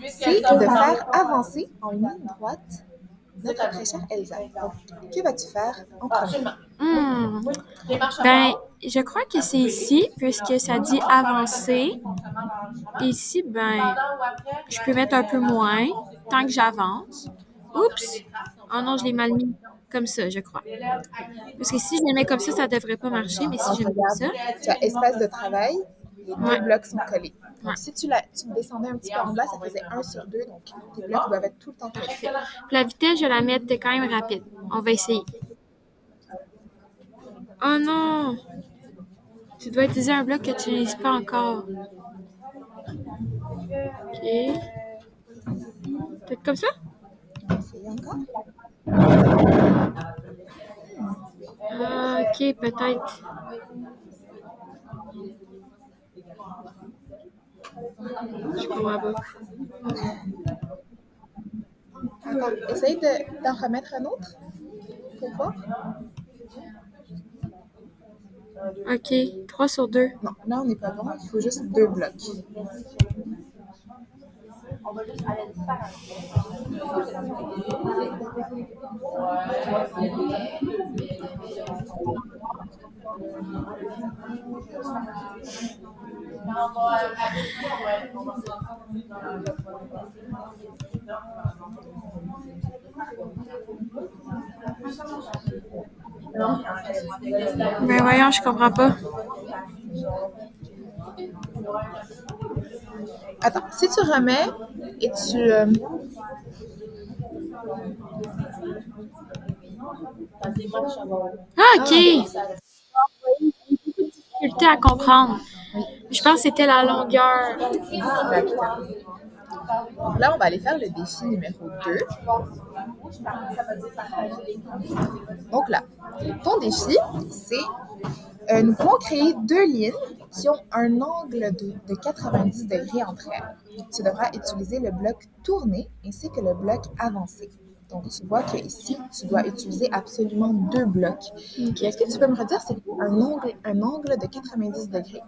C'est de faire avancer en ligne droite notre très chère Elsa. Donc, que vas-tu faire en premier? Ben, je crois que c'est ici, puisque ça dit avancer. Ici, ben, je peux mettre un peu moins, tant que j'avance. Oups! Oh non, je l'ai mal mis comme ça, je crois. Parce que si je le mets comme ça devrait pas marcher, mais si je mets comme ça... Tu as espace de travail, les deux Ouais. blocs sont collés. Donc, Ouais. si tu descendais un petit peu en bas, ça faisait 1/2, donc tes blocs doivent être tout le temps collés. Puis la vitesse, je vais la mettre quand même rapide. On va essayer. Oh non! Tu dois utiliser un bloc que tu n'utilises pas encore. OK. Peut-être comme ça? Essayez encore. Ah, OK, peut-être. Je comprends pas. Encore. Essaye d'en remettre un autre pour voir. OK, 3/2. Non, là, on n'est pas bon. Il faut juste 2 blocs. Ben voyons, je comprends pas. Attends, si tu remets et tu... Ah, OK! Difficulté à comprendre. Je pense que c'était la longueur. Exactement. Donc là, on va aller faire le défi numéro 2. Donc là, ton défi, c'est nous pouvons créer 2 lignes qui ont un angle de 90 degrés entre elles. Tu devras utiliser le bloc tourné ainsi que le bloc avancé. Donc, tu vois qu'ici, tu dois utiliser absolument 2 blocs. OK. Est-ce que tu peux me redire, c'est quoi un angle de 90 degrés?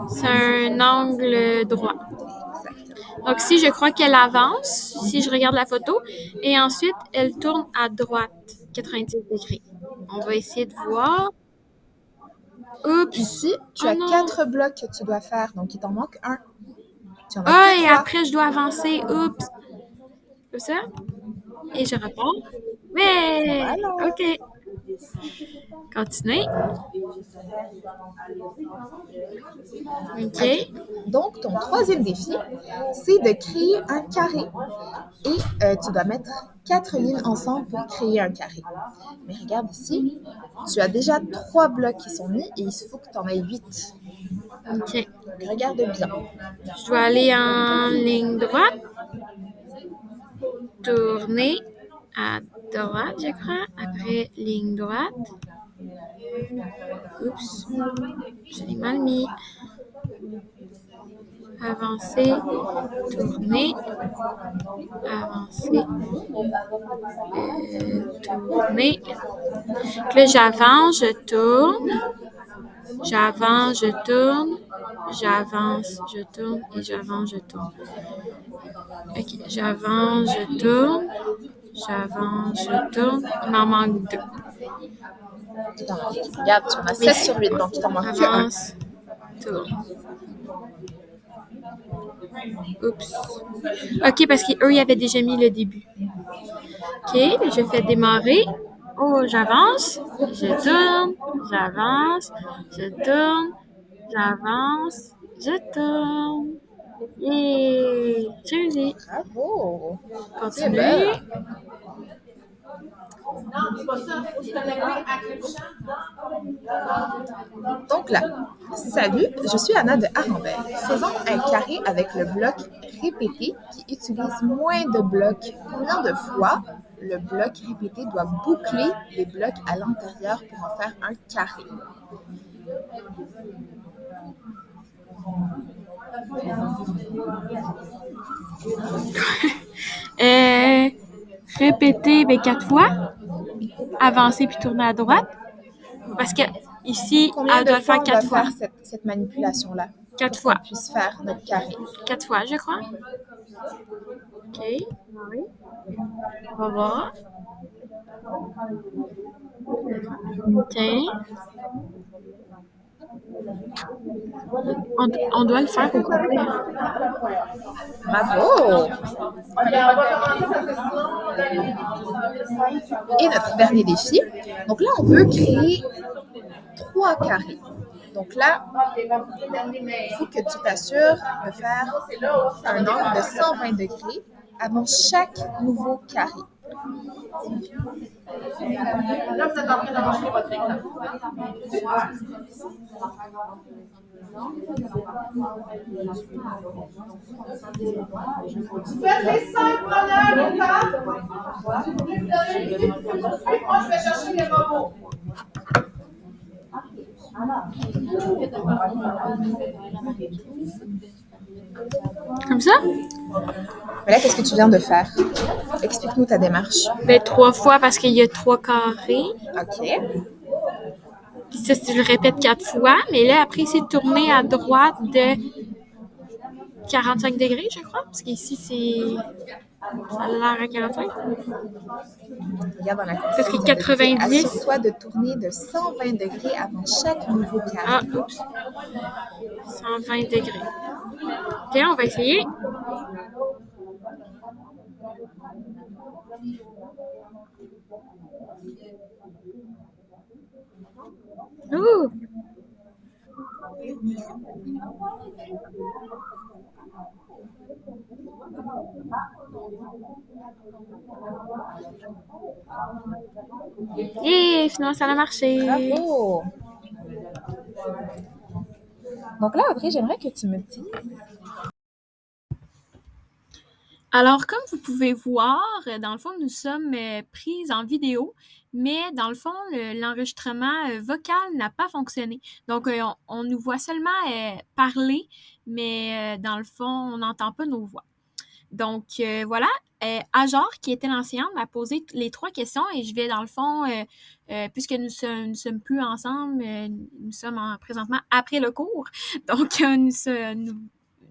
C'est un angle droit. Exactement. Donc, si je crois qu'elle avance, si je regarde la photo, et ensuite, elle tourne à droite, 90 degrés. On va essayer de voir. Oups! Ici, tu as 4 blocs que tu dois faire, donc il t'en manque un. Tu en as Ah, que et 3. après, je dois avancer. Oups! Comme ça. Et je repars. Ouais! Voilà. OK. Continuez. OK. Donc, ton troisième défi, c'est de créer un carré. Et tu dois mettre 4 lignes ensemble pour créer un carré. Mais regarde ici, tu as déjà 3 blocs qui sont mis et il faut que tu en aies 8. OK. Donc, regarde bien. Je dois aller en ligne droite. Tourner à droite, je crois. Après, ligne droite. Oups. Je l'ai mal mis. Avancer. Tourner. Avancer. Tourner. Donc là, j'avance, je tourne. J'avance, je tourne. J'avance, je tourne et j'avance, je tourne. Ok, j'avance, je tourne. J'avance, je tourne. Il m'en manque 2. Regarde, tu en as 7 sur 8, donc il t'en manque que 1. Avance, tourne. Oups. Ok, parce qu'eux, ils avaient déjà mis le début. Ok, je fais démarrer. Oh, j'avance, je tourne, j'avance, je tourne, j'avance, je tourne. Yeah! J'ai réussi. Bravo! C'est Continue. belle. Donc là, salut, je suis Anna de Arambel. Faisons un carré avec le bloc répété qui utilise moins de blocs. Combien de fois le bloc répété doit boucler les blocs à l'intérieur pour en faire un carré? Répéter 4 fois. Avancer puis tourner à droite. Parce que ici, Combien elle de doit le fois faire on 4 doit fois. faire cette manipulation-là 4 pour qu'on fois. puisse faire notre carré? 4 fois, je crois. OK. On va voir. OK. On doit le faire au complet. Bravo! Et notre dernier défi. Donc là, on veut créer 3 carrés. Donc là, il faut que tu t'assures de faire un angle de 120 degrés avant chaque nouveau carré. Là, vous êtes en train d'enregistrer votre écran. Faites les 5 premières étapes. Si vous voulez vous donner une idée, moi, je vais chercher les robots. Comme ça? Mais là, qu'est-ce que tu viens de faire? Explique-nous ta démarche. 3 fois parce qu'il y a 3 carrés. OK. Puis ça, tu le répètes 4 fois. Mais là, après, c'est tourner à droite de 45 degrés, je crois. Parce qu'ici, ça a l'air à 45. Regarde dans la Parce que consigne, 90. assure-toi de tourner de 120 degrés avant chaque nouveau carré. Ah, oups. 120 degrés. OK, on va essayer. Ouh! Yeah! Finalement, ça a marché. Bravo! Donc là, Audrey, j'aimerais que tu me dises. Alors, comme vous pouvez voir, dans le fond, nous sommes prises en vidéo, mais dans le fond, l'enregistrement vocal n'a pas fonctionné. Donc, on nous voit seulement parler, mais dans le fond, on n'entend pas nos voix. Donc, voilà. Ajar, qui était l'enseignante, m'a posé les 3 questions et je vais, dans le fond, puisque nous sommes plus ensemble, nous sommes présentement après le cours. Donc,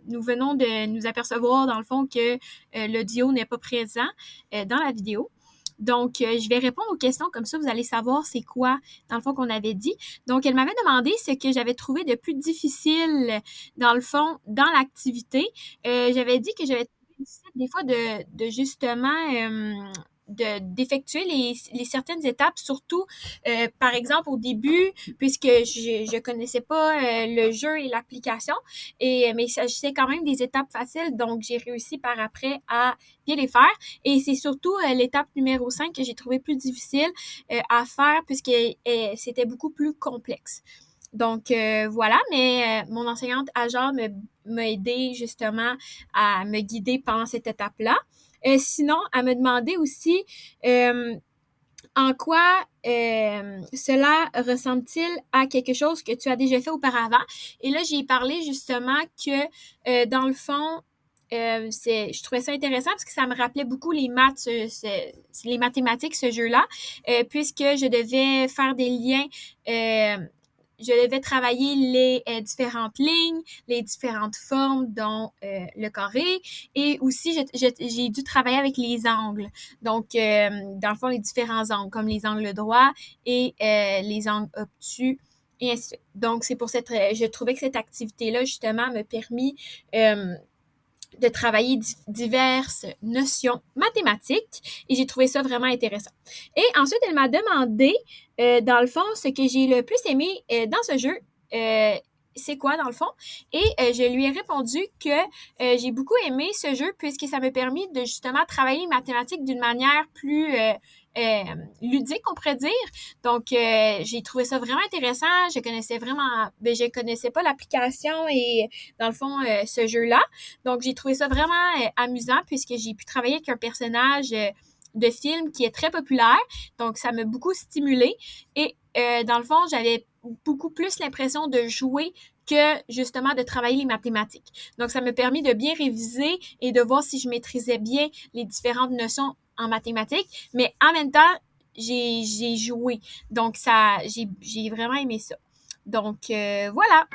nous venons de nous apercevoir, dans le fond, que l'audio n'est pas présent dans la vidéo. Donc, je vais répondre aux questions, comme ça, vous allez savoir c'est quoi, dans le fond, qu'on avait dit. Donc, elle m'avait demandé ce que j'avais trouvé de plus difficile, dans le fond, dans l'activité. J'avais dit que j'avais trouvé difficile des fois de justement d'effectuer les certaines étapes, surtout, par exemple, au début, puisque je connaissais pas le jeu et l'application, mais il s'agissait quand même des étapes faciles, donc j'ai réussi par après à bien les faire. Et c'est surtout l'étape numéro 5 que j'ai trouvé plus difficile à faire, puisque c'était beaucoup plus complexe. Donc, voilà, mais mon enseignante Ajar m'a aidé justement à me guider pendant cette étape-là. Sinon, elle me demandait aussi en quoi cela ressemble-t-il à quelque chose que tu as déjà fait auparavant. Et là, j'ai parlé justement que dans le fond, je trouvais ça intéressant parce que ça me rappelait beaucoup les maths, les mathématiques, ce jeu-là, puisque je devais faire des liens je devais travailler les différentes lignes, les différentes formes, dont le carré. Et aussi, j'ai dû travailler avec les angles. Donc, dans le fond, les différents angles, comme les angles droits et les angles obtus. Et ainsi de suite. Donc, c'est pour je trouvais que cette activité-là, justement, m'a permis de travailler diverses notions mathématiques et j'ai trouvé ça vraiment intéressant. Et ensuite, elle m'a demandé, dans le fond, ce que j'ai le plus aimé dans ce jeu, c'est quoi dans le fond? Et je lui ai répondu que j'ai beaucoup aimé ce jeu puisque ça m'a permis de justement travailler les mathématiques d'une manière plus ludique, on pourrait dire. Donc, j'ai trouvé ça vraiment intéressant. Je connaissais pas l'application et dans le fond, ce jeu-là. Donc, j'ai trouvé ça vraiment amusant puisque j'ai pu travailler avec un personnage de film qui est très populaire. Donc, ça m'a beaucoup stimulée. Et dans le fond, j'avais beaucoup plus l'impression de jouer que justement de travailler les mathématiques. Donc, ça m'a permis de bien réviser et de voir si je maîtrisais bien les différentes notions en mathématiques. Mais en même temps, j'ai joué. Donc, j'ai vraiment aimé ça. Donc, voilà.